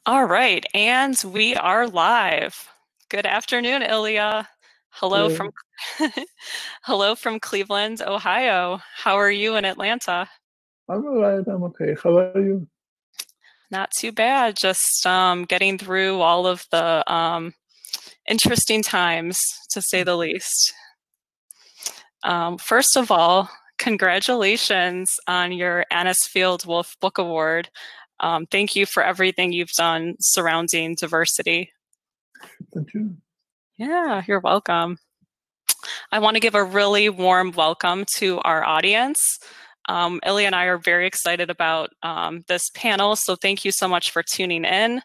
All right, and we are live. Good afternoon, Ilya. Hello from Hello. hello from Cleveland, Ohio. How are you in Atlanta? I'm alright. I'm okay. How are you? Not too bad. Just getting through all of the interesting times, to say the least. First of all, congratulations on your Anisfield-Wolf Book Award. Thank you for everything you've done surrounding diversity. Thank you. Yeah, you're welcome. I want to give a really warm welcome to our audience. Ilya and I are very excited about this panel, so thank you so much for tuning in.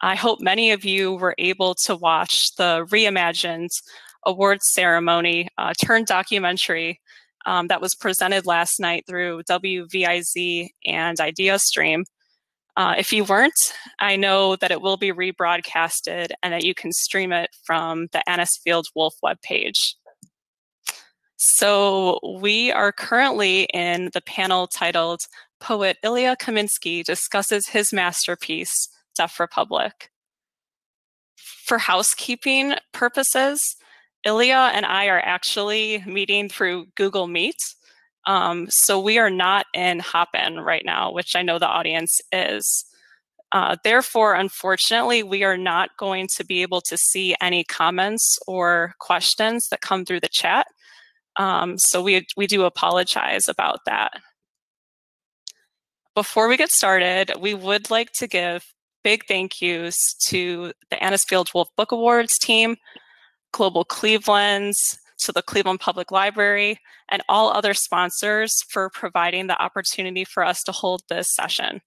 I hope many of you were able to watch the reimagined awards ceremony turned documentary that was presented last night through WVIZ and IdeaStream. If you weren't, I know that it will be rebroadcasted and that you can stream it from the Anisfield-Wolf webpage. So we are currently in the panel titled Poet Ilya Kaminsky Discusses His Masterpiece, Deaf Republic. For housekeeping purposes, Ilya and I are actually meeting through Google Meet. So we are not in Hopin right now, which I know the audience is. Therefore, unfortunately, we are not going to be able to see any comments or questions that come through the chat. So we do apologize about that. Before we get started, we would like to give big thank yous to the Anisfield-Wolf Book Awards team, Global Cleveland's, to the Cleveland Public Library, and all other sponsors for providing the opportunity for us to hold this session.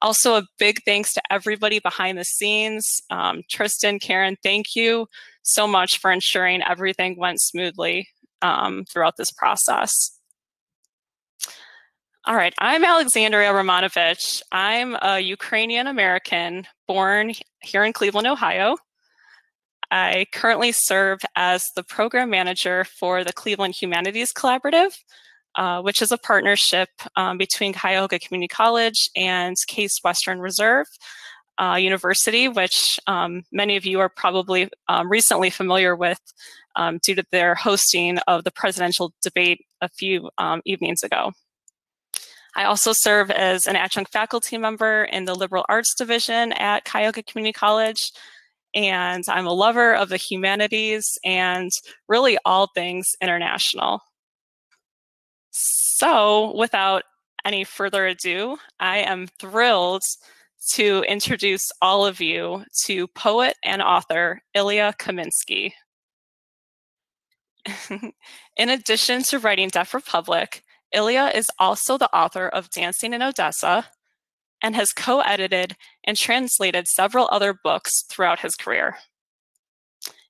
Also, a big thanks to everybody behind the scenes. Tristan, Karen, thank you so much for ensuring everything went smoothly throughout this process. All right, I'm Alexandria Romanovich. I'm a Ukrainian American born here in Cleveland, Ohio. I currently serve as the program manager for the Cleveland Humanities Collaborative, which is a partnership between Cuyahoga Community College and Case Western Reserve University, which many of you are probably recently familiar with due to their hosting of the presidential debate a few evenings ago. I also serve as an adjunct faculty member in the Liberal Arts Division at Cuyahoga Community College, and I'm a lover of the humanities and really all things international. So without any further ado, I am thrilled to introduce all of you to poet and author Ilya Kaminsky. In addition to writing Deaf Republic, Ilya is also the author of Dancing in Odessa and has co-edited and translated several other books throughout his career.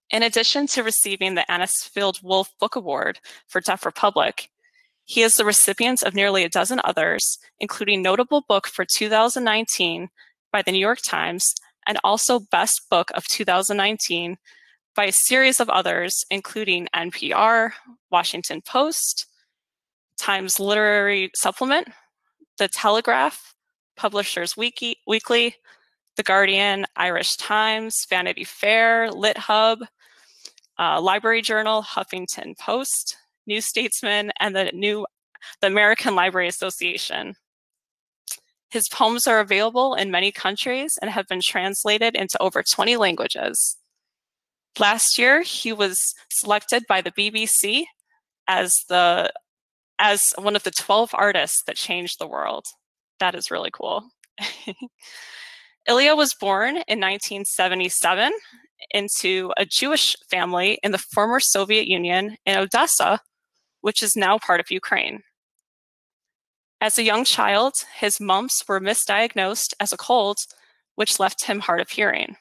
In addition to receiving the Anisfield-Wolf Book Award for Deaf Republic, he is the recipient of nearly a dozen others, including Notable Book for 2019 by the New York Times and also Best Book of 2019 by a series of others, including NPR, Washington Post, Times Literary Supplement, The Telegraph, Publishers Weekly, The Guardian, Irish Times, Vanity Fair, LitHub, Library Journal, Huffington Post, New Statesman, and the American Library Association. His poems are available in many countries and have been translated into over 20 languages. Last year, he was selected by the BBC as one of the 12 artists that changed the world. That is really cool. Ilya was born in 1977 into a Jewish family in the former Soviet Union in Odessa, which is now part of Ukraine. As a young child, his mumps were misdiagnosed as a cold, which left him hard of hearing.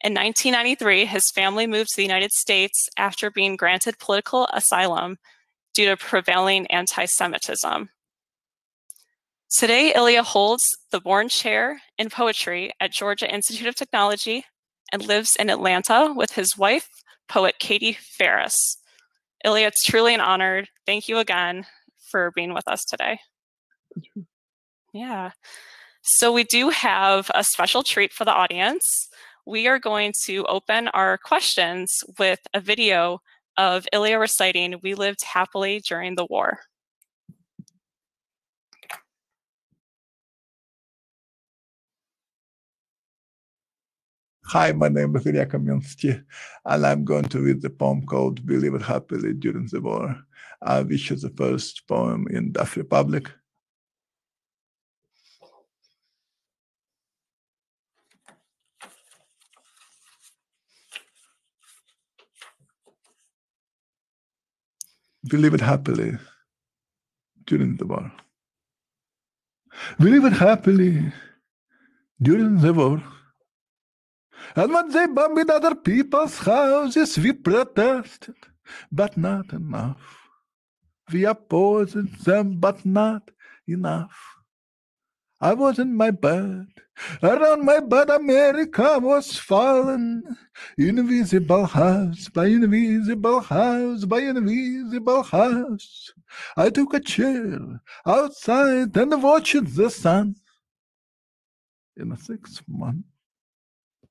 In 1993, his family moved to the United States after being granted political asylum due to prevailing anti-Semitism. Today, Ilya holds the Bourne Chair in Poetry at Georgia Institute of Technology and lives in Atlanta with his wife, poet Katie Ferris. Ilya, it's truly an honor. Thank you again for being with us today. Yeah. So we do have a special treat for the audience. We are going to open our questions with a video of Ilya reciting "We Lived Happily During the War." Hi, my name is Ilya Kaminsky, and I'm going to read the poem called "We Lived Happily During the War," which is the first poem in Deaf Republic. We lived happily during the war. We lived happily during the war. And when they bombed other people's houses, we protested, but not enough. We opposed them, but not enough. I was in my bed. Around my bed, America was falling. Invisible house by invisible house by invisible house. I took a chair outside and watched the sun. In 6 months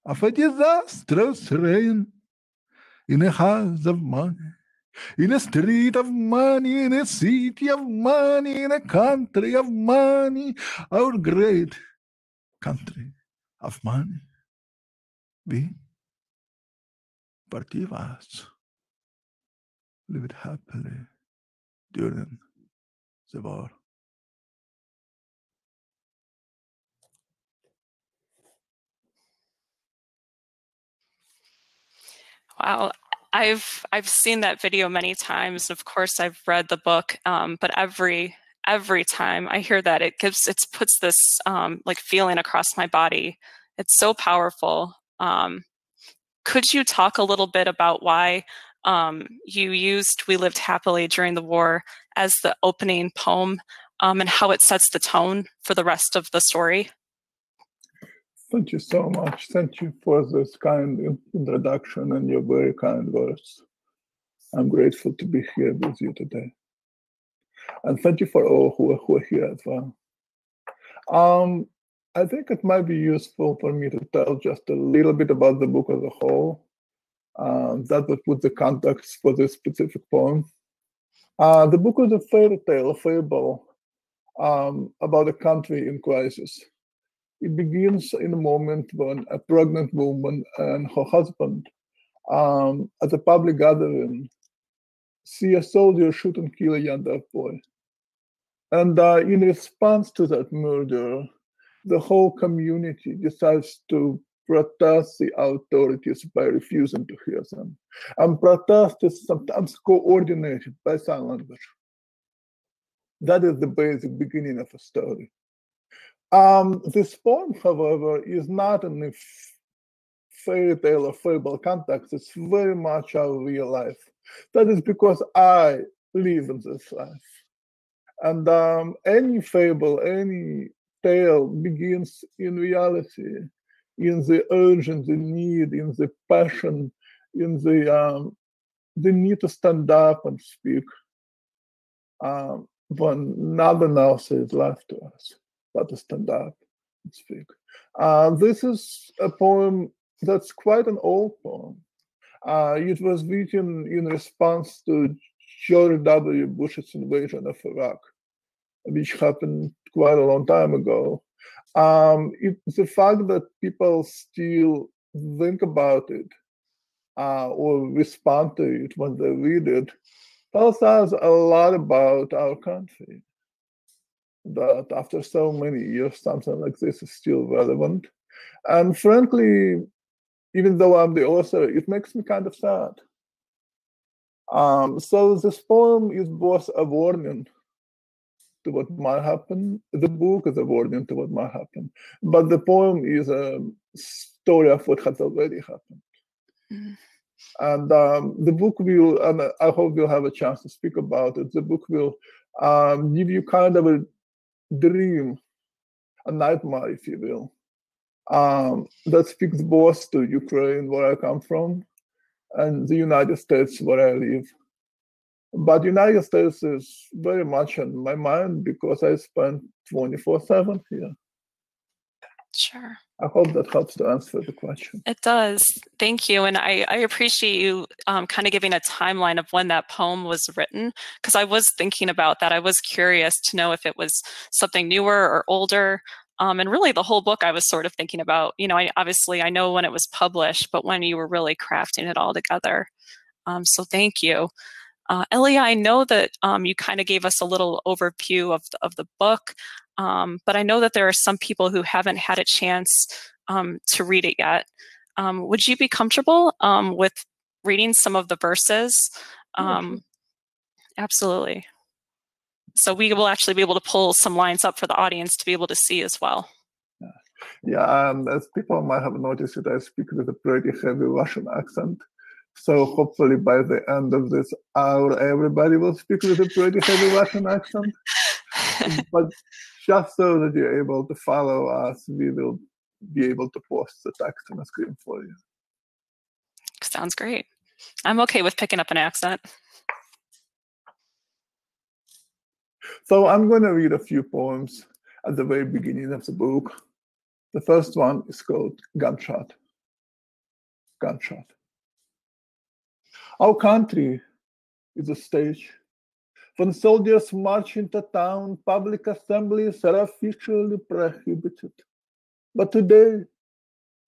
of a disastrous rain, in a house of money, in a street of money, in a city of money, in a country of money, our great country of money, we, party of us, lived happily during the war. Wow, I've seen that video many times. Of course, I've read the book, but every time I hear that, it puts this like feeling across my body. It's so powerful. Could you talk a little bit about why you used "We Lived Happily During the War" as the opening poem, and how it sets the tone for the rest of the story? Thank you so much. Thank you for this kind introduction and your very kind words. I'm grateful to be here with you today. And thank you for all who are here as well. I think it might be useful for me to tell just a little bit about the book as a whole. That would put the context for this specific poem. The book is a fairy tale, a fable about a country in crisis. It begins in a moment when a pregnant woman and her husband at a public gathering see a soldier shoot and kill a young deaf boy. And in response to that murder, the whole community decides to protest the authorities by refusing to hear them. And protest is sometimes coordinated by sign language. That is the basic beginning of a story. This poem, however, is not in a fairy tale or fable context. It's very much our real life. That is because I live in this life. And any fable, any tale begins in reality, in the urge, in the need, in the passion, in the need to stand up and speak when nothing else is left to us but to stand up and speak. This is a poem that's quite an old poem. It was written in response to George W. Bush's invasion of Iraq, which happened quite a long time ago. The fact that people still think about it or respond to it when they read it tells us a lot about our country. That after so many years, something like this is still relevant. And frankly, even though I'm the author, it makes me kind of sad. So this poem is both a warning to what might happen. The book is a warning to what might happen. But the poem is a story of what has already happened. Mm. And the book will, and I hope we'll have a chance to speak about it, the book will give you kind of a dream, a nightmare, if you will, that speaks both to Ukraine, where I come from, and the United States, where I live. But the United States is very much on my mind because I spend 24/7 here. Sure. I hope that helps to answer the question. It does. Thank you. And I appreciate you kind of giving a timeline of when that poem was written, because I was thinking about that. I was curious to know if it was something newer or older. And really the whole book I was sort of thinking about, obviously I know when it was published, but when you were really crafting it all together. So thank you. Ilya, I know that you kind of gave us a little overview of the book, but I know that there are some people who haven't had a chance to read it yet. Would you be comfortable with reading some of the verses? Sure. Absolutely. So we will actually be able to pull some lines up for the audience to be able to see as well. Yeah, as people might have noticed, I speak with a pretty heavy Russian accent. So hopefully by the end of this hour, everybody will speak with a pretty heavy Russian accent. But just so that you're able to follow us, we will be able to post the text on the screen for you. Sounds great. I'm okay with picking up an accent. So I'm going to read a few poems at the very beginning of the book. The first one is called Gunshot. Gunshot. Our country is a stage. When soldiers march into town, public assemblies are officially prohibited. But today,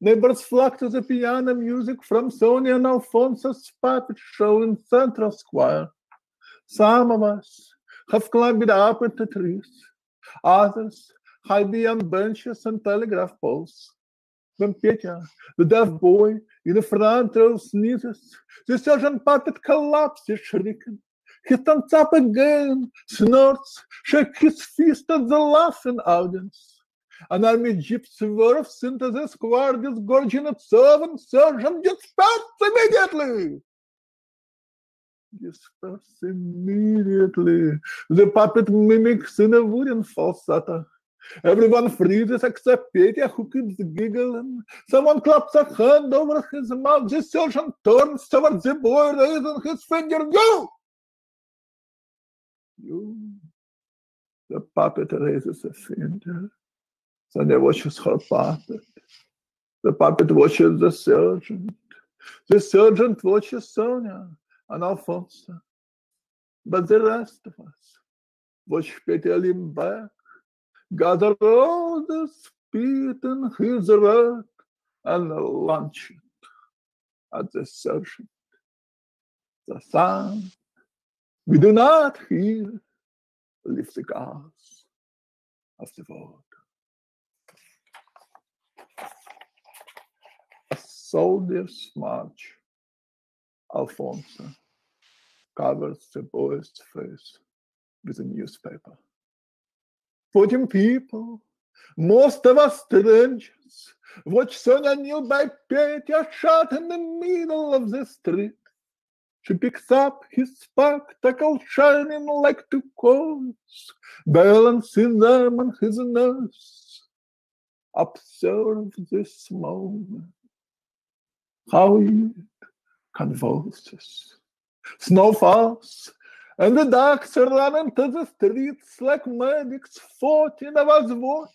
neighbors flock to the piano music from Sonia and Alfonso's puppet show in Central Square. Some of us have climbed up into trees. Others hide behind benches and telegraph poles. When Petya, the deaf boy, in the front row sneezes, the sergeant puppet collapses shrieking. He stands up again, snorts, shakes his fist at the laughing audience. An army jeep swerves into the square, disgorging itself, and sergeant disperses immediately. Disperse immediately. The puppet mimics in a wooden falsetto. Everyone freezes except Petya, who keeps giggling. Someone claps a hand over his mouth. The sergeant turns towards the boy, raising his finger. You. The puppet raises a finger. Sonia watches her puppet. The puppet watches the sergeant. The sergeant watches Sonia and Alfonso. But the rest of us watch Petya lean back, gather all the spit in his red, and launch it at the sergeant. The sound we do not hear leaves the gas of the vote. A soldier's march. Alfonso covers the boy's face with a newspaper. Putting people, most of us strangers, watch Sonia kneel by Petya shot in the middle of the street. She picks up his spectacles shining like two coins, balancing them on his nose. Observe this moment. How it convulses. Snow falls, and the dogs run into the streets like medics fighting about watch.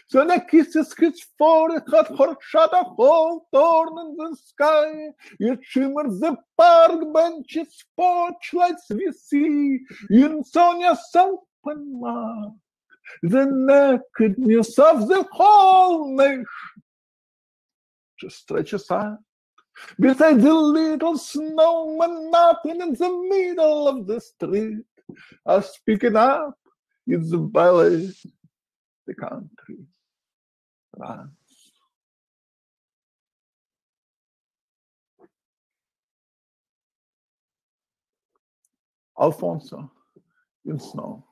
Sonia kisses his forehead, her shot a hole torn in the sky. It shimmers the park benches, spotlights we see in Sonia's open mouth. The nakedness of the whole nation. She stretches out beside the little snowman napping in the middle of the street. Speaking up, it's the ballet, the country runs. Alfonso, in snow.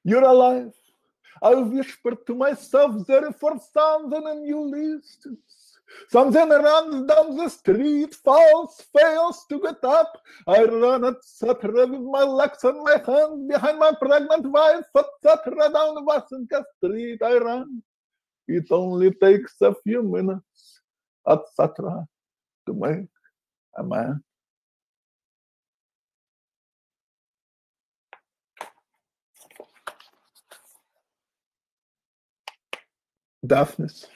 You're alive. I whispered to myself there for something in new listens. Something runs down the street, falls, fails to get up. I run, etc., with my legs and my hands behind my pregnant wife, etc., down Vasenka Street. I run. It only takes a few minutes, etc., to make a man. Deafness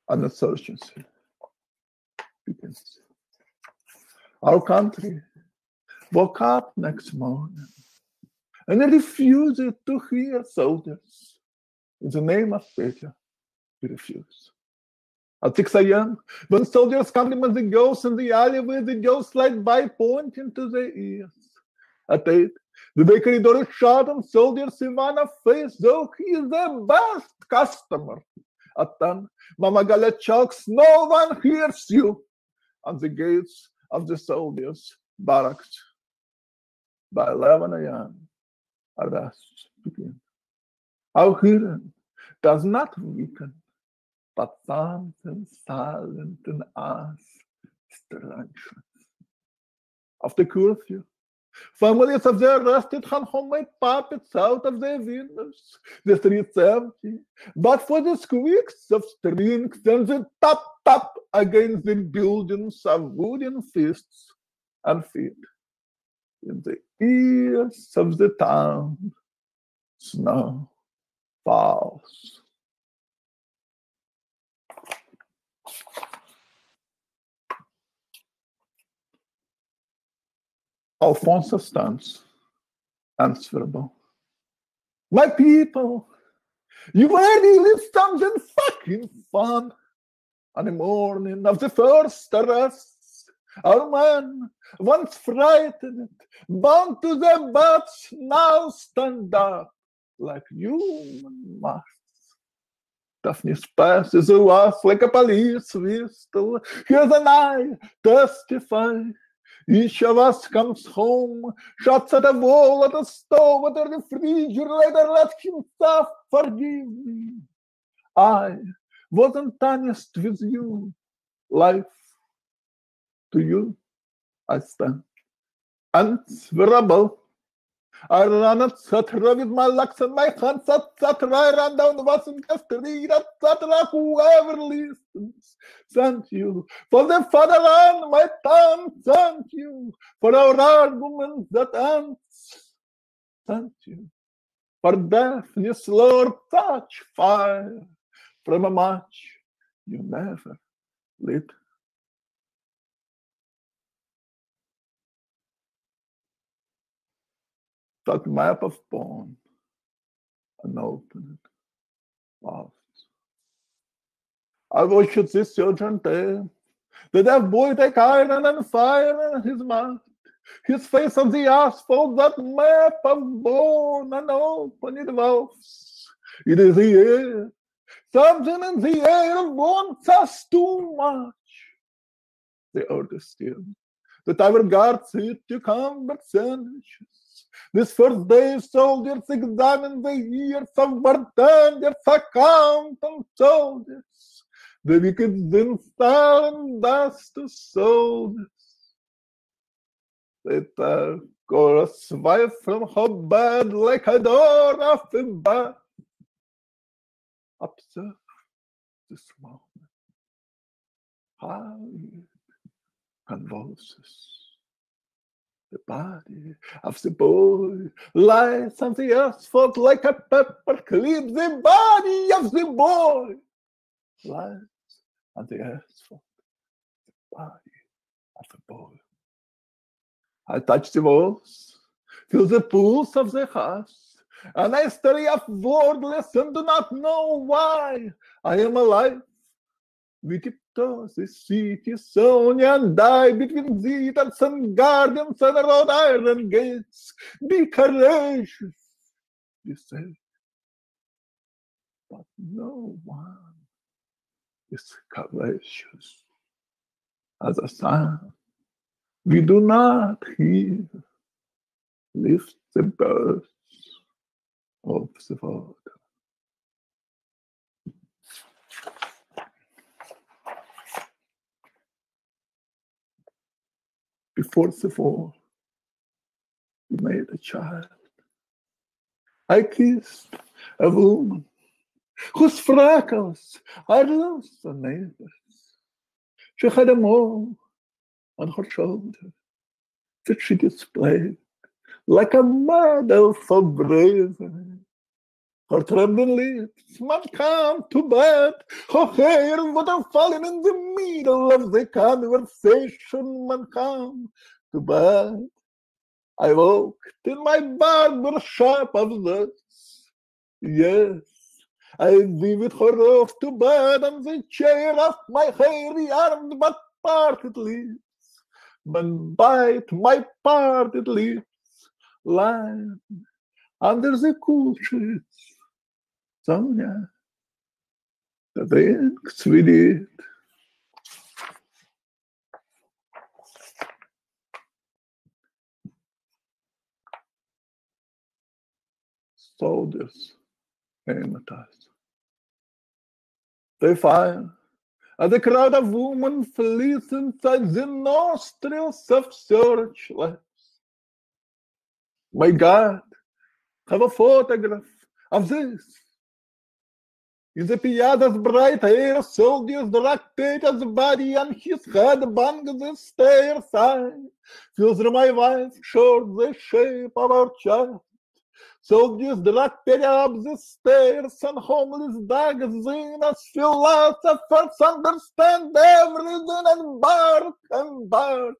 and insurgency begins. Our country woke up next morning and refused to hear soldiers. In the name of Peter, we refuse. At 6 a.m., when soldiers compliment the girls in the alleyway, the girls slide by pointing to their ears. At 8, the bakery door is shut and soldiers Ivana face, though he is their best customer. At 10, Mama Gaля chokes, no one hears you. At the gates of the soldiers' barracks. By 11 a.m., arrests begin. Our hearing does not weaken, but something silent in us strengthens. After curfew, families of the arrested hung homemade puppets out of their windows. The streets empty, but for the squeaks of strings and the tap-tap against the buildings of wooden fists and feet. In the ears of the town, snow falls. Alfonso stands, answerable. My people, you already lived something fucking fun. On the morning of the first arrests, our men, once frightened, bound to their butts, now stand up like human masks. Daphne's passes through us like a police whistle. Here's an eye, testify. Each of us comes home, shuts at a wall, at a stove, at a refrigerator, let himself forgive me. I wasn't honest with you. Life, to you, I stand. Answerable. I ran, etc. with my legs and my hands, etc. I ran down the Washington Street, etc. Whoever listens, thank you for the fatherland, my tongue. Thank you for our arguments that ends. Thank you for deafness, Lord. Touch fire from a match you never lit. That map of bone, unopened, lost. I wish it this children day. The deaf boy take iron and fire in his mouth. His face on the asphalt, that map of bone, unopened valves. It is the air. Something in the air wants us too much. The earth is still. The tower guards it to combat sandwiches. This first day, soldiers examine the years of bartenders, accountant soldiers. The wicked then stare and dust to soldiers. They take or a swipe from her bed like a door of a bath. Observe this moment. How it convulses. The body of the boy lies on the asphalt like a pepper clip. The body of the boy lies on the asphalt. The body of the boy. I touch the walls, feel the pulse of the house, and I stay up wordless and do not know why I am alive. We tiptoe the city zone and die between zealots and guardians and wrought iron gates. Be courageous, you say. But no one is courageous. As a sound, we do not hear. Lift the burst of the water. Before the war, we made a child. I kissed a woman whose freckles are lost on neighbors. She had a mole on her shoulder that she displayed like a medal for bravery. Her trembling lips, man come to bed. Her hair would have fallen in the middle of the conversation, man come to bed. I walked in my barber shop of this. Yes, I with her off to bed on the chair of my hairy armed but parted lips. Man bite my parted lips, lying under the cushions. Sonia, the thanks we did. Soldiers hypnotized. They fire as a crowd of women flees inside the nostrils of searchlights. My God, have a photograph of this. In the piazza's bright air, soldiers drag Peter's body and his head bang the stairs. I feel through my wife's shirt the shape of our child. Soldiers drag Peter up the stairs and homeless dogs in as philosophers understand everything and bark.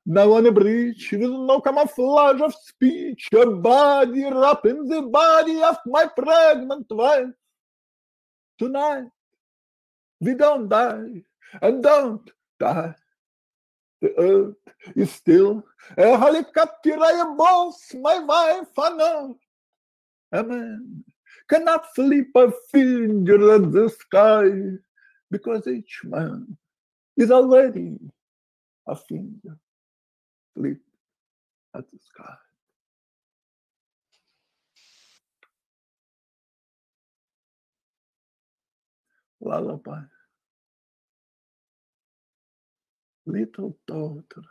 Now on a bridge with no camouflage of speech, a body wrapped in the body of my pregnant wife. Tonight, we don't die and don't die. The earth is still a helicopter I boss my wife on earth. A man cannot flip a finger at the sky because each man is already a finger. Flip at the sky. Lullaby. Little daughter,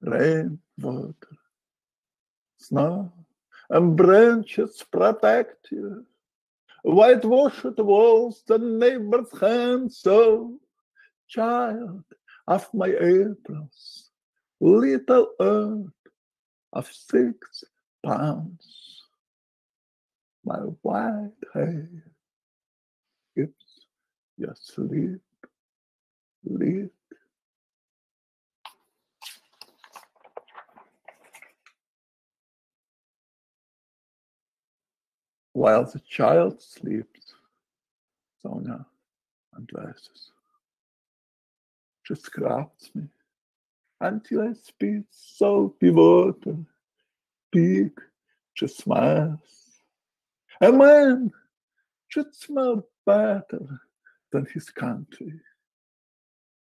rain, water, snow, and branches protect you. Whitewashed walls, the neighbor's hand, so child of my Aprils, little earth of 6 pounds. My white hair gives you sleep. While the child sleeps, Sonia undresses. She scrubs me until I spit soapy water. Pig, she smiles. A man should smell better than his country.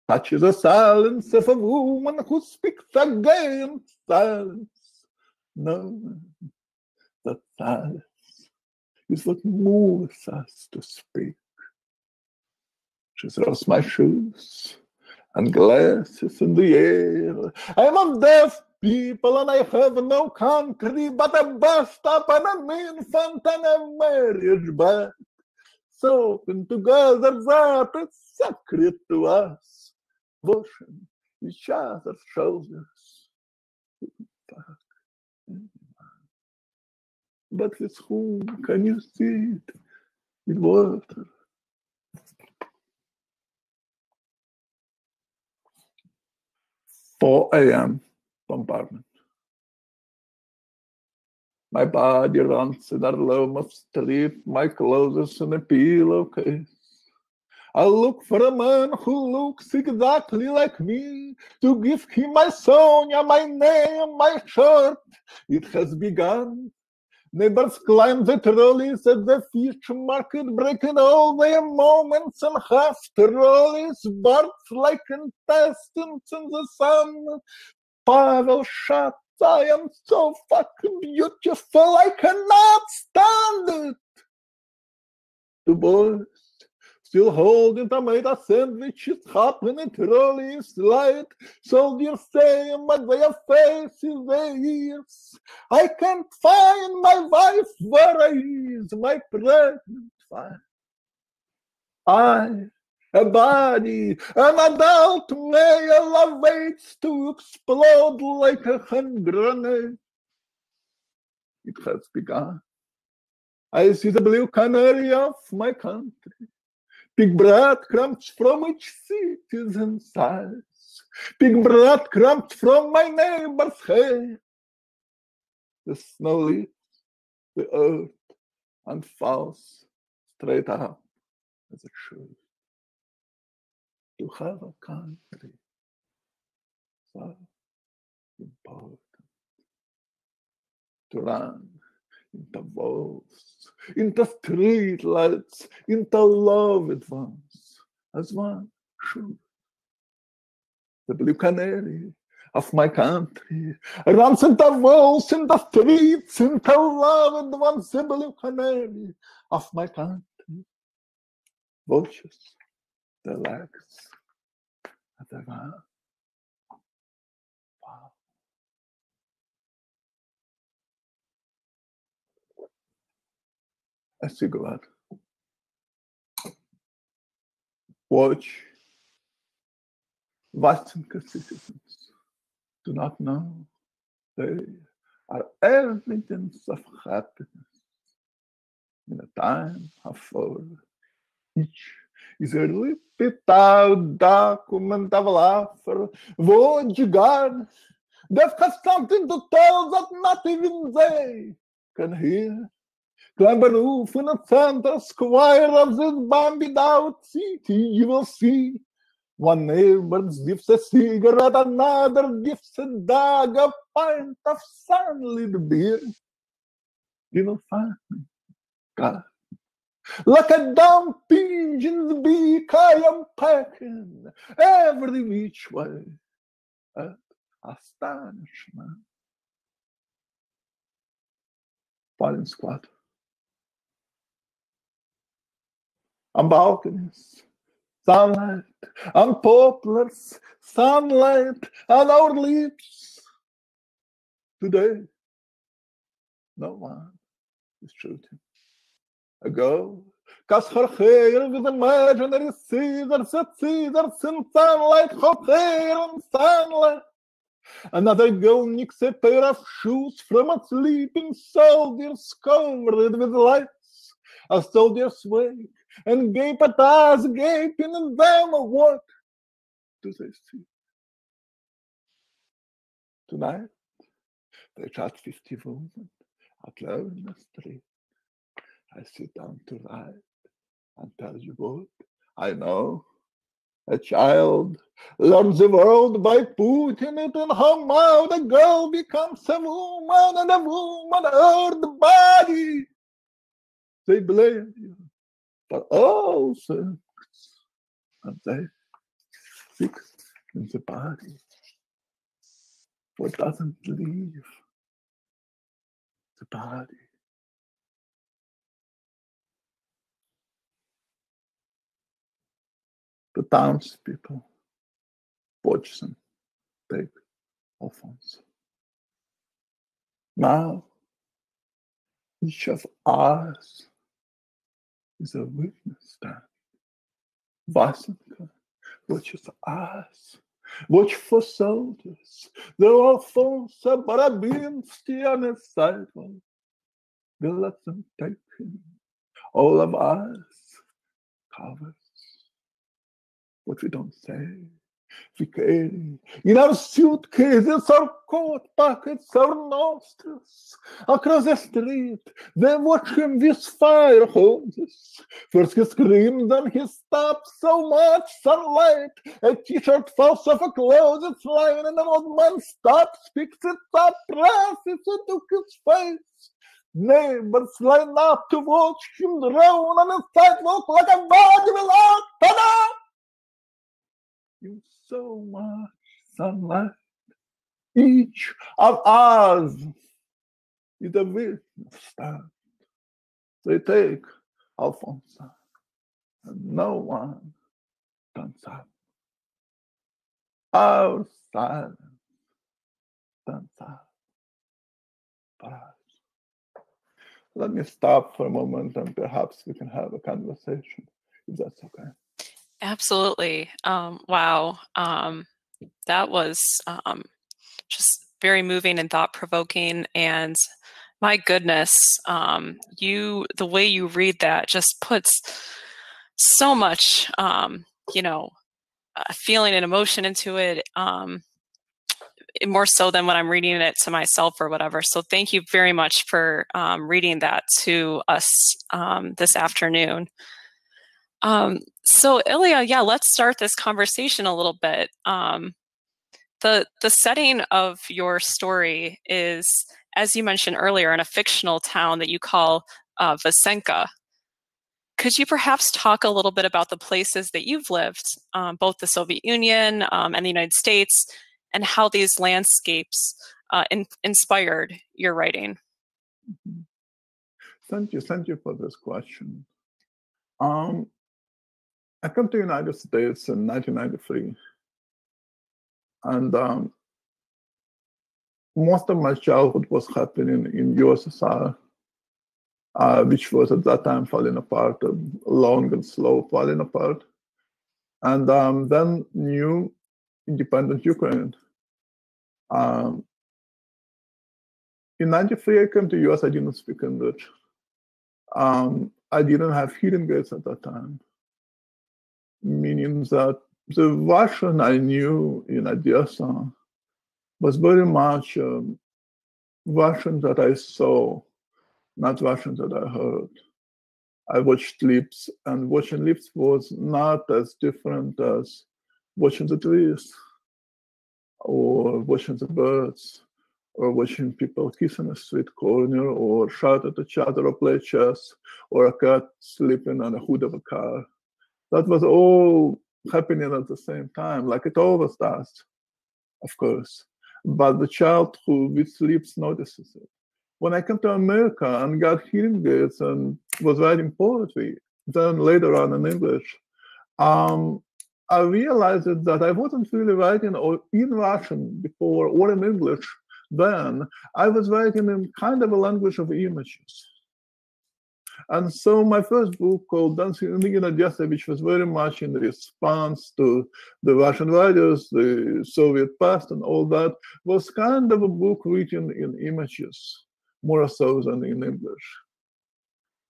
Touches the silence of a woman who speaks against silence. No, that silence is what moves us to speak. She throws my shoes and glasses in the air. I'm of deaf people and I have no country but a bus stop and an infant and a marriage bed. Soaking together that is sacred to us. Washing each other's shoulders. But with whom can you see it in water? 4 a.m. bombardment. My body runs in a loam of sleep, my clothes in a pillowcase. I look for a man who looks exactly like me, to give him my Sonia, my name, my shirt. It has begun. Neighbors climb the trolleys at the fish market, breaking all their moments and half trolleys, birds like intestines in the sun. Pavel shouts, I am so fucking beautiful, I cannot stand it. The boys, still holding tomato sandwiches, hop in a trolley slide. Soldiers saying, but their faces, their ears. I can't find my wife, where is my pregnant wife? I, a body, an adult male awaits to explode like a hand grenade. it has begun. I see the blue canary of my country, big breadcrumbs from each citizen's eyes, big breadcrumbs from my neighbor's hair. The snow leaves the earth and falls straight up as it should. To have a country so important, to run into walls, into streetlights, into loved ones, as one should. The blue canary of my country runs into walls, into streets, into loved ones. The blue canary of my country watches the legs of the van. Wow. A cigarette. Watch. Vastenka citizens do not know they are evidence of happiness in a time of sorrow. Each is a repeated document of laughter. Vojigar, they've got something to tell that not even they can hear. Climb a roof in the center square of this bombed out city, you will see. One neighbor gives a cigarette, another gives a dog a pint of sunlit beer. You will find me, God. Like a dumb pigeon's beak, I am pecking every which way at astonishment. Fighting squad. On balconies, sunlight, on poplars, sunlight on our lips. Today, no one is shooting. A girl cuts her hair with imaginary scissors in sunlight, hot hair and sunlight. Another girl nicks a pair of shoes from a sleeping soldier's covered with lights. A soldier's wake and gape at us, gaping at them. What do they see? Tonight, they shot 50 women out loud in the street. I sit down to write and tell you what I know. A child learns the world by putting it in her mouth. A girl becomes a woman, and a woman her body. They blame you for all things, and they fix in the body what doesn't leave the body. The townspeople watch them take offense. Now, each of us is a witness stand. Vasenka watches us. Watch for soldiers. They're all phones, Barabinski on his sidewalk. They let them take him. All of us covers what we don't say. We carry in our suitcases, our coat pockets, our nostrils. Across the street, they watch him with fire hoses. First he screams, then he stops. So much sunlight, a t-shirt falls off a clothesline, and an old man stops, picks it up, presses it to his face. Neighbors line up to watch him drown on the sidewalk like a body without ta-da! In so much sunlight, each of us is a witness stand. They take Alfonso, and no one stands up. Our silence stands up for us. Let me stop for a moment, and perhaps we can have a conversation, if that's okay. Absolutely. Wow. That was just very moving and thought-provoking, and My goodness, the way you read that just puts so much, feeling and emotion into it, more so than when I'm reading it to myself or whatever. So thank you very much for reading that to us this afternoon. So Ilya, yeah, let's start this conversation a little bit. The setting of your story is, as you mentioned earlier, in a fictional town that you call Vasenka. Could you perhaps talk a little bit about the places that you've lived, both the Soviet Union and the United States, and how these landscapes inspired your writing? Thank you for this question. I came to the United States in 1993, and most of my childhood was happening in USSR, which was at that time falling apart, long and slow falling apart. And then new independent Ukraine. In 93, I came to US, I didn't speak English. I didn't have hearing aids at that time, meaning that the Russian I knew in Odessa was very much Russian that I saw, not Russian that I heard. I watched clips, and watching clips was not as different as watching the trees, or watching the birds, or watching people kiss in a street corner, or shout at each other, or play chess, or a cat sleeping on the hood of a car. That was all happening at the same time, like it always does, of course. But the child who with sleeps notices it. When I came to America and got hearing aids and was writing poetry, then later on in English, I realized that I wasn't really writing in Russian before or in English then. I was writing in kind of a language of images. And so my first book called Dancing in Odessa, which was very much in response to the Russian writers, the Soviet past and all that, was kind of a book written in images, more so than in English.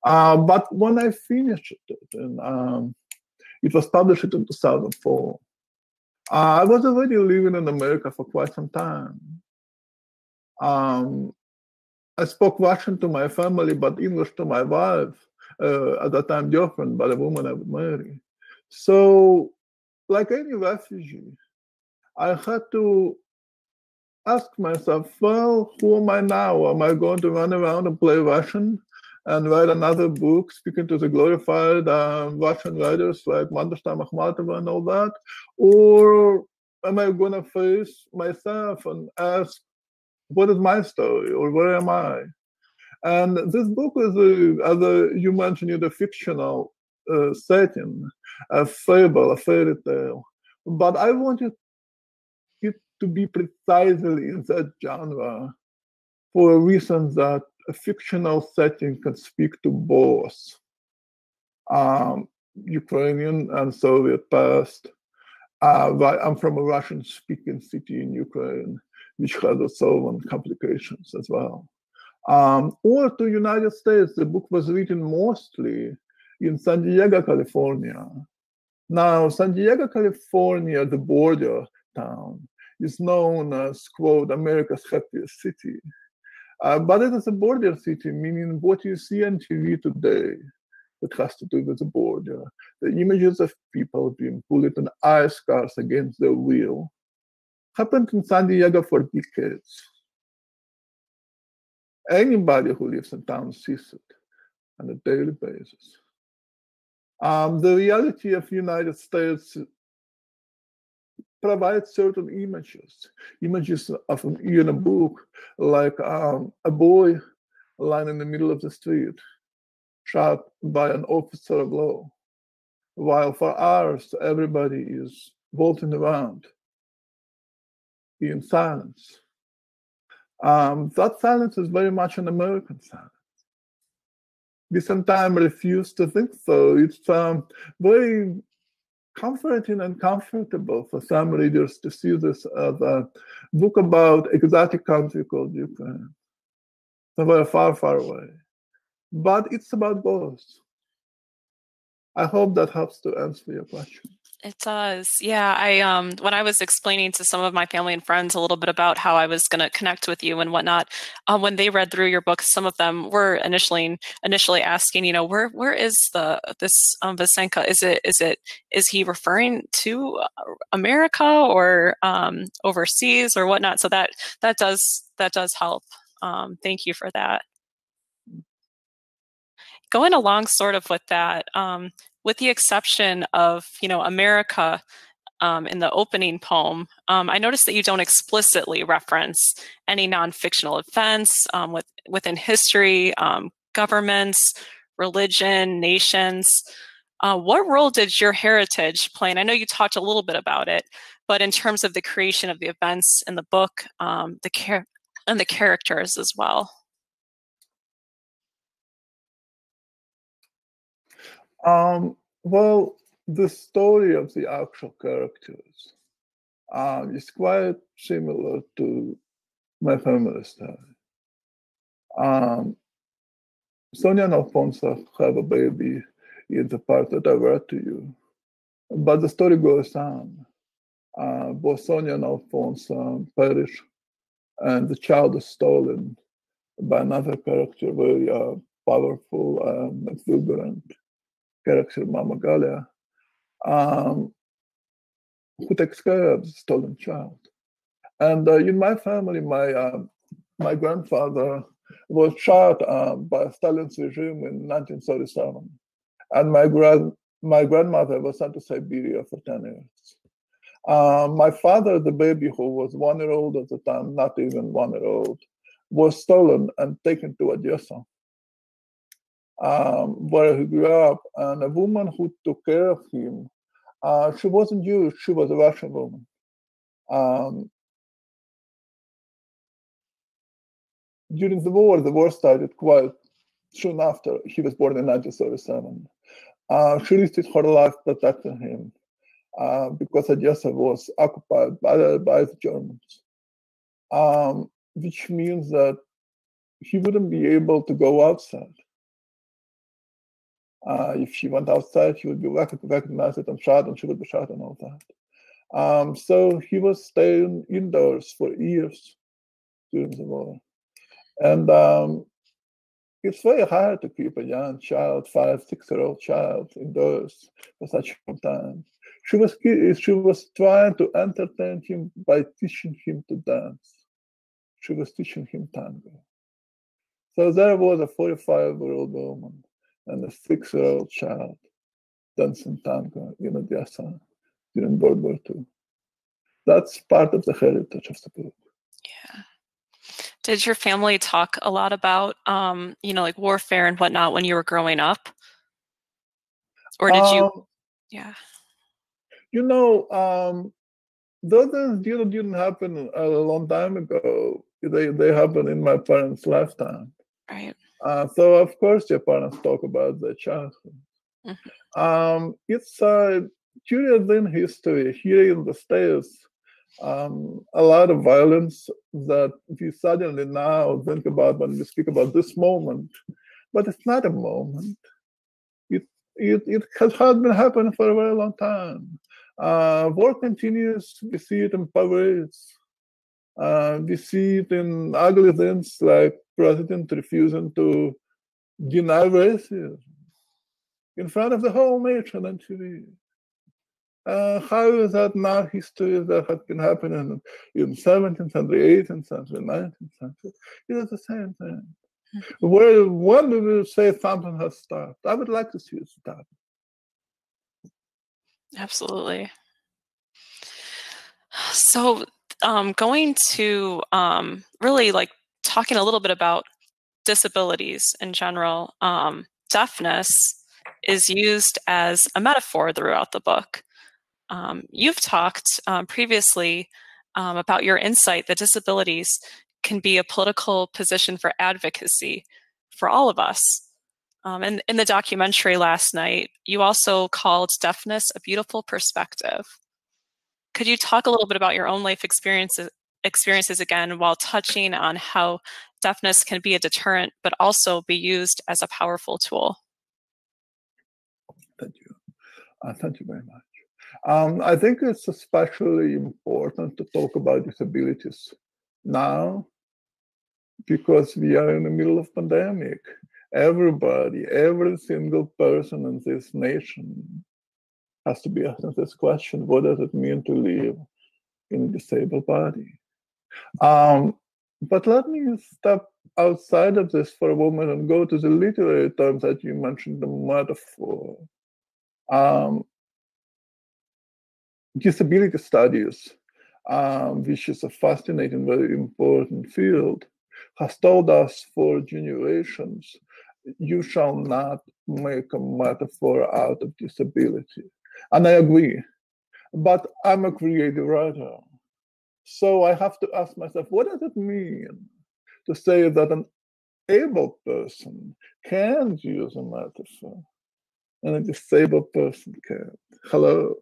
But when I finished it, and it was published in 2004, I was already living in America for quite some time. I spoke Russian to my family, but English to my wife, at that time girlfriend, but a woman I would marry. So, like any refugee, I had to ask myself, well, who am I now? Am I going to run around and play Russian and write another book speaking to the glorified Russian writers like Mandelstam, Akhmatova and all that? Or am I going to face myself and ask, what is my story, or where am I? And this book is, as you mentioned, a fictional setting, a fable, a fairy tale. But I wanted it to be precisely in that genre for a reason that a fictional setting can speak to both Ukrainian and Soviet past. I'm from a Russian-speaking city in Ukraine, which has its own complications as well. Or to United States, the book was written mostly in San Diego, California. Now, San Diego, California, the border town, is known as, quote, America's happiest city. But it is a border city, meaning what you see on TV today that has to do with the border, the images of people being pulled in ice cars against their will, happened in San Diego for decades. Anybody who lives in town sees it on a daily basis. The reality of the United States provides certain images of in a book, like a boy lying in the middle of the street, shot by an officer of law, while for hours everybody is vaulting around in silence. That silence is very much an American silence. We sometimes refuse to think so. It's very comforting and comfortable for some readers to see this as a book about exotic country called Ukraine. somewhere far, far away. But it's about both. I hope that helps to answer your question. It does. Yeah, I when I was explaining to some of my family and friends a little bit about how I was going to connect with you and whatnot, when they read through your book, some of them were initially asking, you know, where is this Vasenka? Is he referring to America or overseas or whatnot? So that does help. Thank you for that. Going along sort of with that, with the exception of, you know, America, in the opening poem, I noticed that you don't explicitly reference any non-fictional events within history, governments, religion, nations. What role did your heritage play? And I know you talked a little bit about it, but in terms of the creation of the events in the book, and the characters as well. Well, the story of the actual characters is quite similar to my family story. Sonia and Alfonso have a baby in the part that I read to you, but the story goes on. Both Sonia and Alfonso perish, and the child is stolen by another character, very powerful and exuberant character, Mama Galia, who takes care of the stolen child. And in my family, my grandfather was shot by Stalin's regime in 1937, and my grandmother was sent to Siberia for 10 years. My father, the baby who was 1 year old at the time, not even 1 year old, was stolen and taken to Odessa, where he grew up. And a woman who took care of him, she wasn't Jewish, she was a Russian woman. During the war started quite soon after. He was born in 1937. She risked her life protecting him because Odessa was occupied by the Germans, which means that he wouldn't be able to go outside. If she went outside, he would be recognized and shot, and she would be shot and all that. So he was staying indoors for years during the war. And it's very hard to keep a young child, 5, 6-year-old child, indoors for such a long time. She was trying to entertain him by teaching him to dance. She was teaching him tango. So there was a 45-year-old woman and a 6-year-old child dancing tango in Odessa during World War II. That's part of the heritage of the book. Yeah. Did your family talk a lot about, you know, like warfare and whatnot when you were growing up? Or did you? Yeah. You know, those things didn't happen a long time ago. They happened in my parents' lifetime. Right. So of course your parents talk about their childhood. Mm-hmm. It's curious in history here in the States. A lot of violence that we suddenly now think about when we speak about this moment, but it's not a moment. It has been happening for a very long time. War continues. We see it in parades. We see it in ugly things like president refusing to deny racism in front of the whole nation on TV. How is that not history that had been happening in 17th century, 18th century, 19th century? It is the same thing. When do we say something has stopped? I would like to see it stop. Absolutely. So going to really like talking a little bit about disabilities in general, deafness is used as a metaphor throughout the book. You've talked previously about your insight that disabilities can be a political position for advocacy for all of us. And in the documentary last night, you also called deafness a beautiful perspective. Could you talk a little bit about your own life experiences again while touching on how deafness can be a deterrent, but also be used as a powerful tool? Thank you. Thank you very much. I think it's especially important to talk about disabilities now because we are in the middle of pandemic. Everybody, every single person in this nation has to be asking this question: what does it mean to live in a disabled body? But let me step outside of this for a moment and go to the literary terms that you mentioned, the metaphor. Disability studies, which is a fascinating, very important field, has told us for generations, you shall not make a metaphor out of disability. And I agree, but I'm a creative writer. So I have to ask myself, what does it mean to say that an able person can use a metaphor and a disabled person can't? Hello,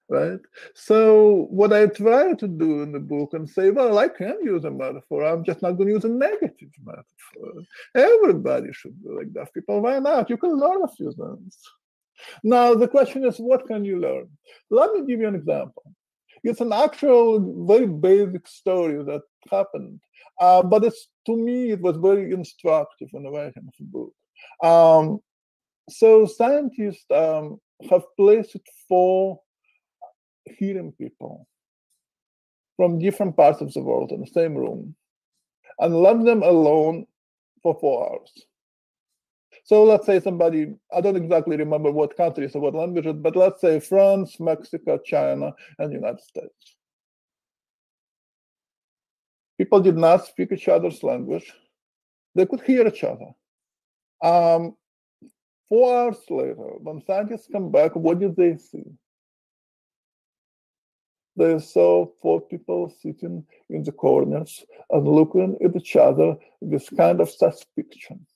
right? So what I try to do in the book and say, well, I can use a metaphor, I'm just not going to use a negative metaphor. Everybody should be like deaf people. Why not? You can learn a few things. Now, the question is, what can you learn? Let me give you an example. It's an actual, very basic story that happened, but to me, it was very instructive in the writing of the book. So scientists have placed 4 hearing people from different parts of the world in the same room and left them alone for 4 hours. So let's say somebody, I don't exactly remember what countries or what languages, but let's say France, Mexico, China, and United States. People did not speak each other's language. They could hear each other. 4 hours later, when scientists come back, what did they see? They saw 4 people sitting in the corners and looking at each other with kind of suspicion.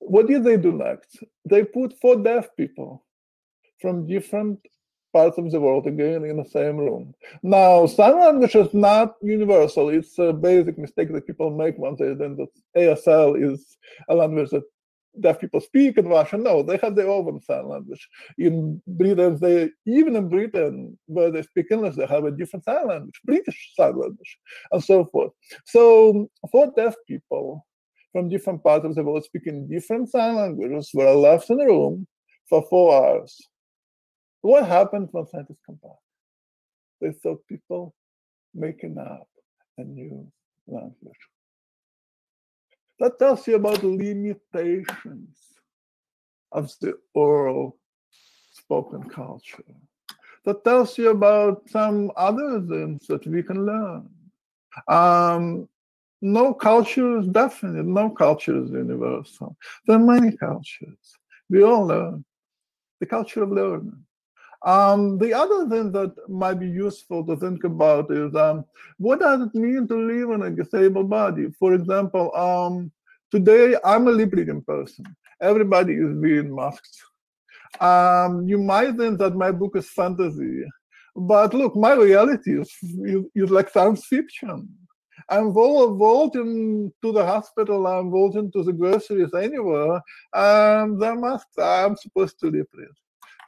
What did they do next? They put 4 deaf people from different parts of the world again in the same room. Now, sign language is not universal. It's a basic mistake that people make when they think that ASL is a language that deaf people speak in Russia. No, they have their own sign language. In Britain, even in Britain, where they speak English, they have a different sign language, British sign language, and so forth. So 4 deaf people from different parts of the world speaking different sign languages were left in the room for 4 hours. What happened when scientists come back? They saw people making up a new language. That tells you about the limitations of the oral spoken culture. That tells you about some other things that we can learn. No culture is definite, no culture is universal. There are many cultures. We all learn. The culture of learning. The other thing that might be useful to think about is what does it mean to live in a disabled body? For example, today I'm a lip-reading person. Everybody is wearing masks. You might think that my book is fantasy, but look, my reality is like science fiction. I'm walking to the hospital, I'm walking to the groceries anywhere, and there are masks. I'm supposed to lip read.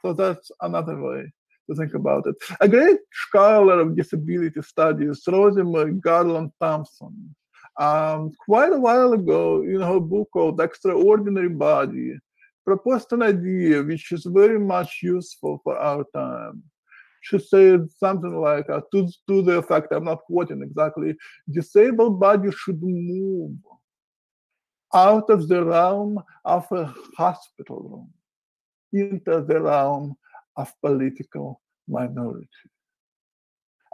So that's another way to think about it. A great scholar of disability studies, Rosemary Garland Thompson, quite a while ago in her book called Extraordinary Body, proposed an idea which is very much useful for our time. She said something like, to the effect, I'm not quoting exactly, disabled bodies should move out of the realm of a hospital room into the realm of political minority.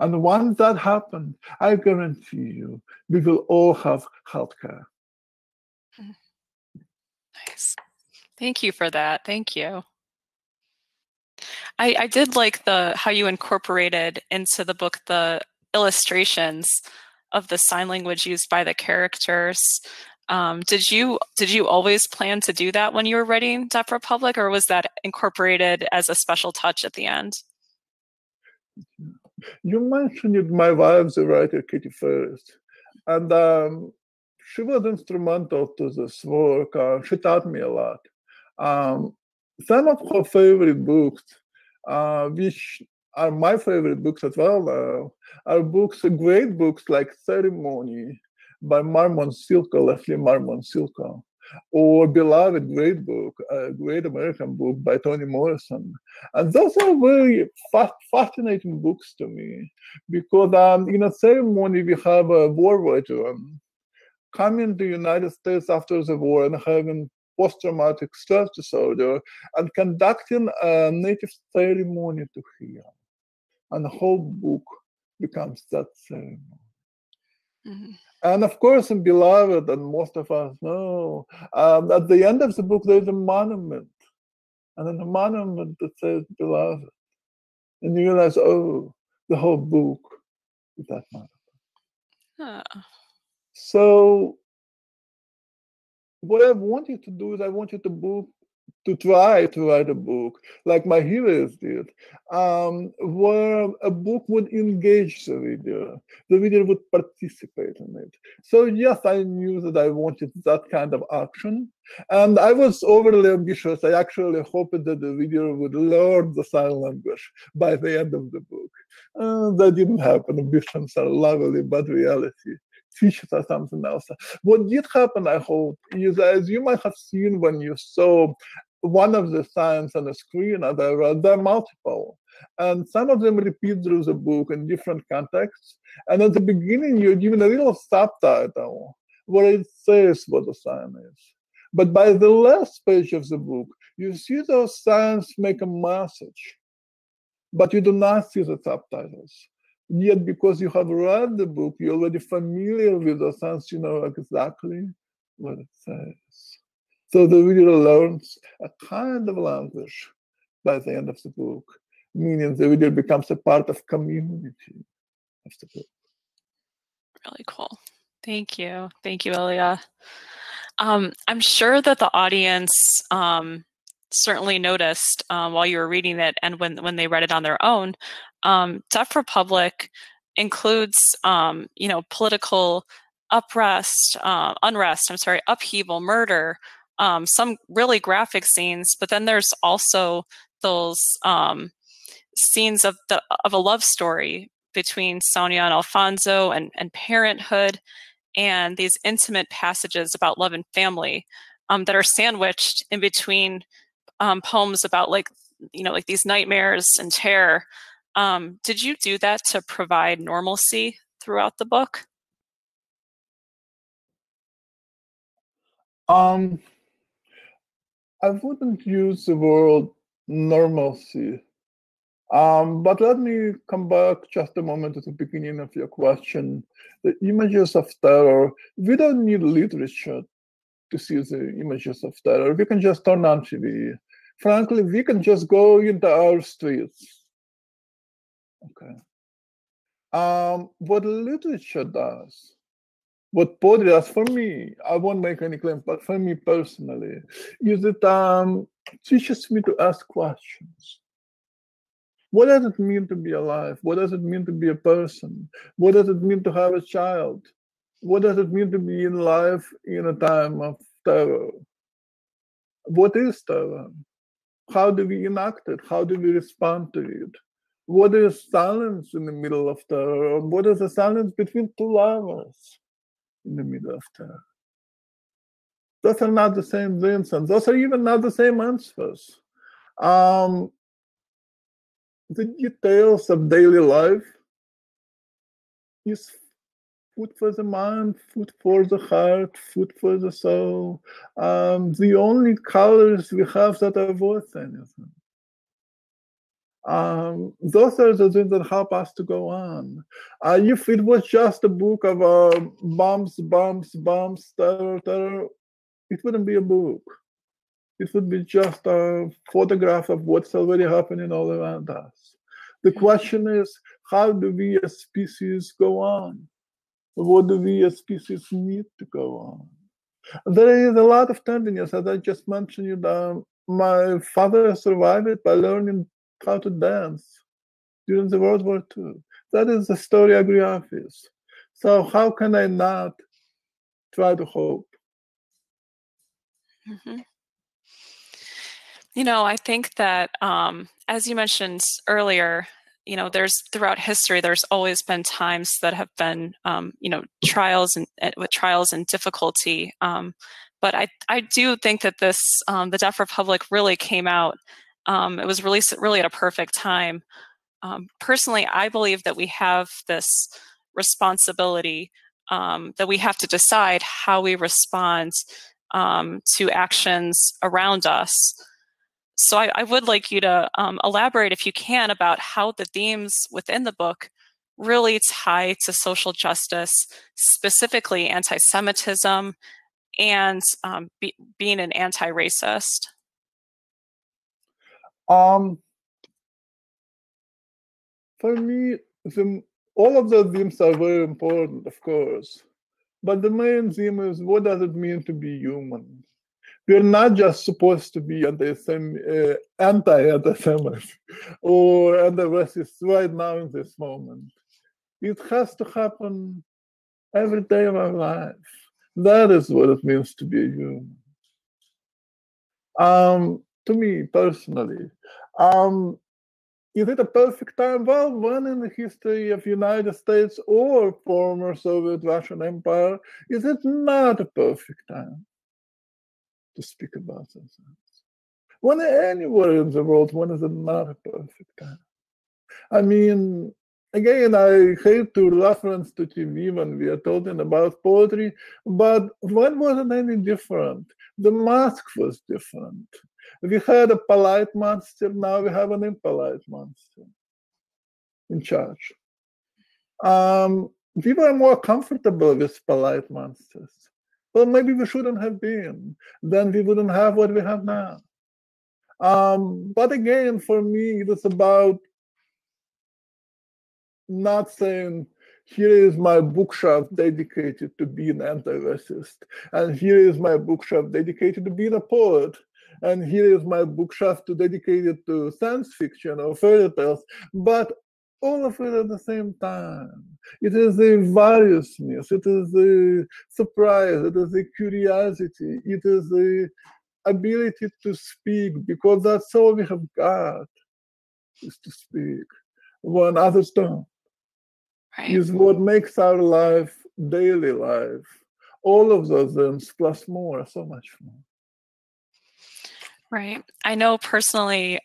And once that happens, I guarantee you, we will all have healthcare. Nice. Thank you for that. Thank you. I did like how you incorporated into the book the illustrations of the sign language used by the characters. Did you always plan to do that when you were writing Deaf Republic, or was that incorporated as a special touch at the end? You mentioned it, my wife, the writer Katie First. And she was instrumental to this work. She taught me a lot. Some of her favorite books, which are my favorite books as well, are books, great books like Ceremony by Leslie Marmon Silko, or Beloved, great book, a great American book by Toni Morrison. And those are very fascinating books to me, because in a Ceremony we have a war veteran coming to the United States after the war and having post-traumatic stress disorder and conducting a native ceremony to heal. And the whole book becomes that ceremony. Mm-hmm. And of course, in Beloved, and most of us know, at the end of the book, there's a monument. And in the monument that says Beloved. And you realize, oh, the whole book is that monument. So what I want you to do is I want you to try to write a book like my heroes did, where a book would engage the reader would participate in it. So yes, I knew that I wanted that kind of action, and I was overly ambitious. I actually hoped that the reader would learn the sign language by the end of the book. That didn't happen. Ambitions are lovely, but reality teaches us something else. What did happen, I hope, is as you might have seen when you saw one of the signs on the screen, there are multiple. And some of them repeat through the book in different contexts. And at the beginning, you're given a little subtitle where it says what the sign is. But by the last page of the book, you see those signs make a message, but you do not see the subtitles. Yet, because you have read the book, you're already familiar with the signs, you know exactly what it says. So the reader learns a kind of language by the end of the book, meaning the reader becomes a part of community of the book. Really cool. Thank you. Thank you, Ilya. I'm sure that the audience certainly noticed while you were reading it and when they read it on their own. Deaf Republic includes, political upheaval, murder, some really graphic scenes, but then there's also those scenes of a love story between Sonia and Alfonso and parenthood, and these intimate passages about love and family that are sandwiched in between poems about like these nightmares and terror. Did you do that to provide normalcy throughout the book? I wouldn't use the word normalcy. But let me come back just a moment to the beginning of your question. The images of terror, we don't need literature to see the images of terror. We can just turn on TV. Frankly, we can just go into our streets. Okay. What literature does, what poetry does for me, I won't make any claim, but for me personally, is it teaches me to ask questions. What does it mean to be alive? What does it mean to be a person? What does it mean to have a child? What does it mean to be in life in a time of terror? What is terror? How do we enact it? How do we respond to it? What is silence in the middle of terror? What is the silence between two lovers in the middle of terror? Those are not the same things, and those are even not the same answers. The details of daily life is food for the mind, food for the heart, food for the soul. The only colors we have that are worth anything. Those are the things that help us to go on. If it was just a book of bombs, terror, it wouldn't be a book. It would be just a photograph of what's already happening all around us. The question is, how do we as species go on? What do we as species need to go on? There is a lot of tenderness, as I just mentioned. My father survived it by learning how to dance during the World War II. That is the story I grew up with. So how can I not try to hope? Mm-hmm. You know, I think that, as you mentioned earlier, you know, throughout history, there's always been times that have been, you know, trials and difficulty. But I do think that the Deaf Republic really came out. It was released really at a perfect time. Personally, I believe that we have this responsibility, that we have to decide how we respond to actions around us. So I would like you to elaborate, if you can, about how the themes within the book really tie to social justice, specifically anti-Semitism and being an anti-racist. Um, for me, all of the themes are very important, of course. But the main theme is, what does it mean to be human? We're not just supposed to be anti-Semites or anti-racists right now in this moment. It has to happen every day of our life. That is what it means to be a human. To me personally, is it a perfect time? Well, one in the history of United States or former Soviet Russian Empire, is it not a perfect time to speak about those things? When anywhere in the world, when is it not a perfect time? I mean, again, I hate to reference to TV when we are talking about poetry, but when wasn't any different? The mask was different. We had a polite monster, now we have an impolite monster in charge. We were more comfortable with polite monsters. Well, maybe we shouldn't have been. Then we wouldn't have what we have now. But again, for me, it is about not saying, here is my bookshelf dedicated to being anti-racist, and here is my bookshelf dedicated to being a poet, and here is my bookshelf dedicated to science fiction or fairy tales, but all of it at the same time. It is a variousness, it is a surprise, it is a curiosity, it is a ability to speak, because that's all we have got, is to speak when others don't. Right. Is what makes our life daily life. All of those things plus more, so much more. Right. I know personally,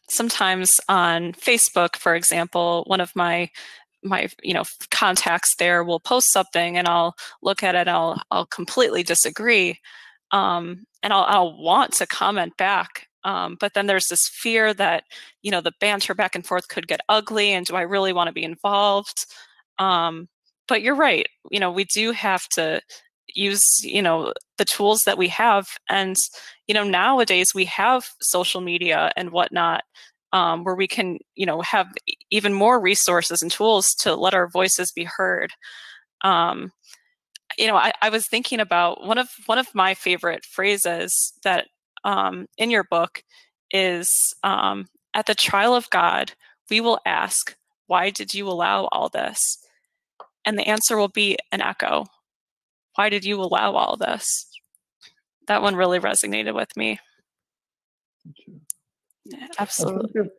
sometimes on Facebook, for example, one of my contacts there will post something, and I'll look at it, and I'll completely disagree, and I'll want to comment back, but then there's this fear that the banter back and forth could get ugly, and do I really want to be involved? But you're right. We do have to use the tools that we have, and nowadays we have social media and whatnot, where we can have even more resources and tools to let our voices be heard. I was thinking about one of my favorite phrases that in your book is, at the trial of God, we will ask, why did you allow all this? And the answer will be an echo. Why did you allow all this? That one really resonated with me. Thank you. Yeah, absolutely.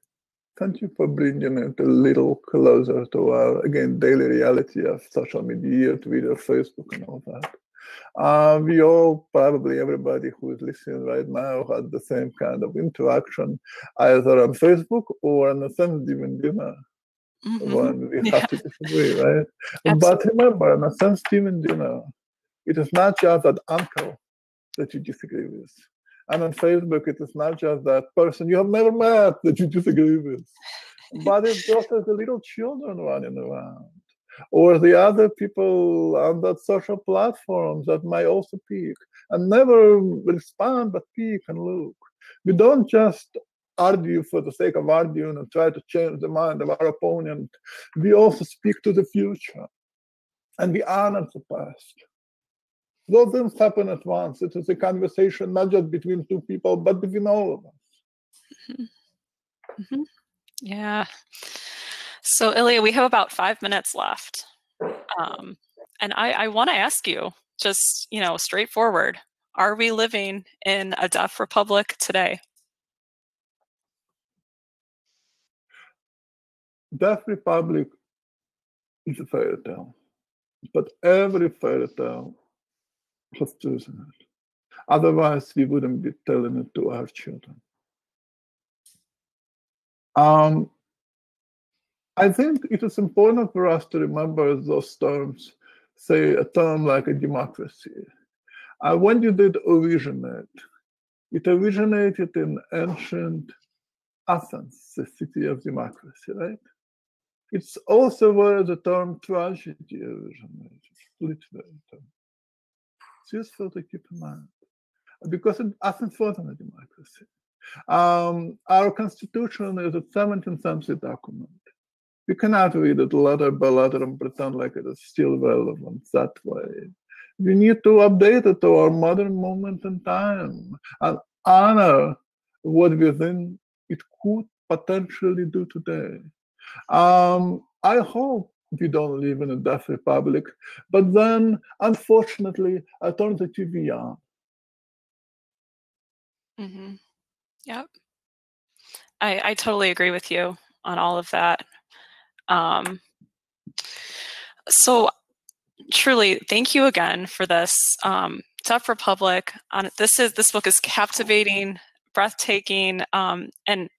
Thank you for bringing it a little closer to our, again, daily reality of social media, Twitter, Facebook, and all that. We all, probably everybody who is listening right now, had the same kind of interaction, either on Facebook or on a Thanksgiving dinner, when we have to disagree, right? Absolutely. But remember, on a Thanksgiving dinner, it is not just that uncle that you disagree with. And on Facebook, it is not just that person you have never met that you disagree with, but it's also the little children running around, or the other people on that social platforms that might also peek and never respond, but peek and look. We don't just argue for the sake of arguing and try to change the mind of our opponent. We also speak to the future, and we honor the past. Those things happen at once. It is a conversation not just between two people, but between all of us. Mm-hmm. Yeah. So, Ilya, we have about 5 minutes left. And I want to ask you, just, straightforward, are we living in a deaf republic today? Deaf republic is a fairy tale, but every fairy tale has truth in it. Otherwise, we wouldn't be telling it to our children. I think it is important for us to remember those terms, say a term like a democracy. When did it originate? It originated in ancient Athens, the city of democracy, right? It's also where the term tragedy originated, literary term. It's useful to keep in mind, because Athens wasn't a democracy. Our constitution is a 17th century document. We cannot read it letter by letter and pretend like it is still relevant that way. We need to update it to our modern moment in time and honor what we think it could potentially do today. I hope we don't live in a deaf republic, but then, unfortunately, I turn the TV on. Mm-hmm. Yep. I totally agree with you on all of that. So truly, thank you again for this. Deaf Republic. This book is captivating, breathtaking, and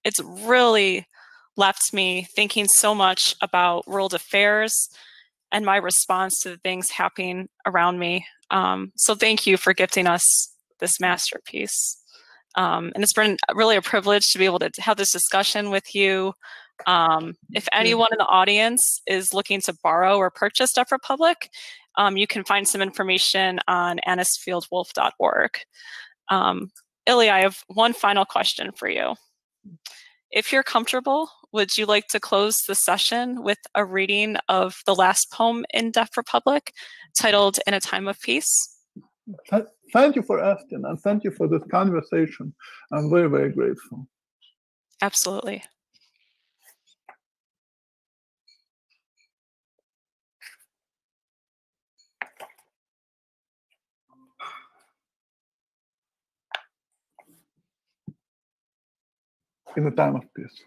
it's really left me thinking so much about world affairs and my response to the things happening around me. So thank you for gifting us this masterpiece. And it's been really a privilege to be able to have this discussion with you. If anyone in the audience is looking to borrow or purchase Deaf Republic, you can find some information on Anisfield-Wolf.org. Ilya, I have one final question for you. If you're comfortable, would you like to close the session with a reading of the last poem in Deaf Republic, titled In a Time of Peace? Thank you for asking, and thank you for this conversation. I'm very, very grateful. Absolutely. In a time of peace.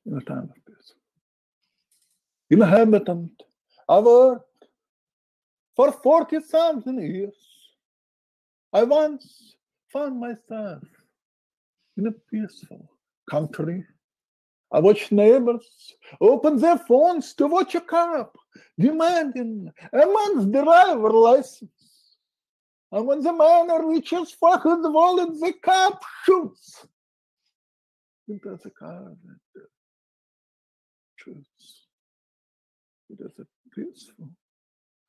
In a time of peace. Inhabitant of Earth for 40,000 years, I once found myself in a peaceful country. I watched neighbors open their phones to watch a cop demanding a man's driver license. And when the man reaches for his wallet, the cop shoots into the car and shoots. It is a peaceful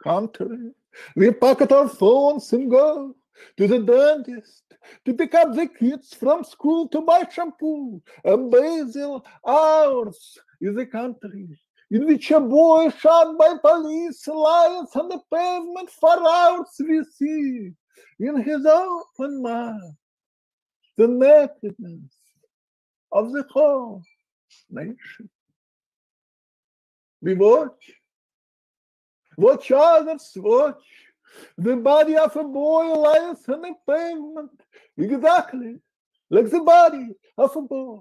country. We pocket our phones and go to the dentist to pick up the kids from school to buy shampoo. And Basil, ours is a country in which a boy shot by police lies on the pavement for hours. We see in his open mouth the nakedness of the whole nation. We watch others watch. The body of a boy lies on the pavement, exactly like the body of a boy.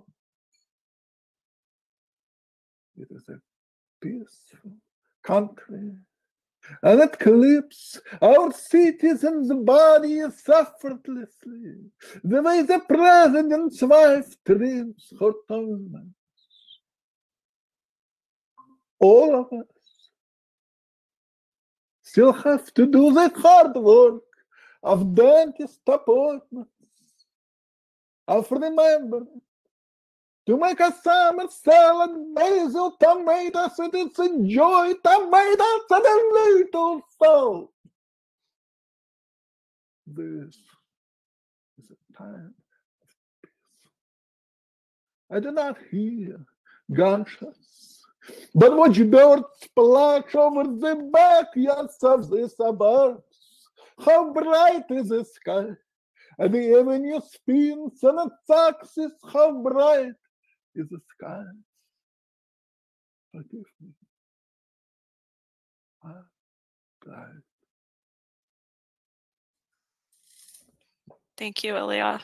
It is a peaceful country, and it clips our citizens' bodies effortlessly, the way the president's wife trims her toenails. All of us still have to do the hard work of dentist appointments, of remembering to make a summer salad, basil, tomatoes, and it's enjoy tomatoes and a little salt. This is a time of peace. I do not hear gunshots, but watch dirt splash over the backyards of the suburbs. How bright is the sky, and the avenue spins on its axis. How bright is the sky. Forgive me. Right. Thank you, Ilya.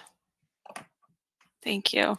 Thank you.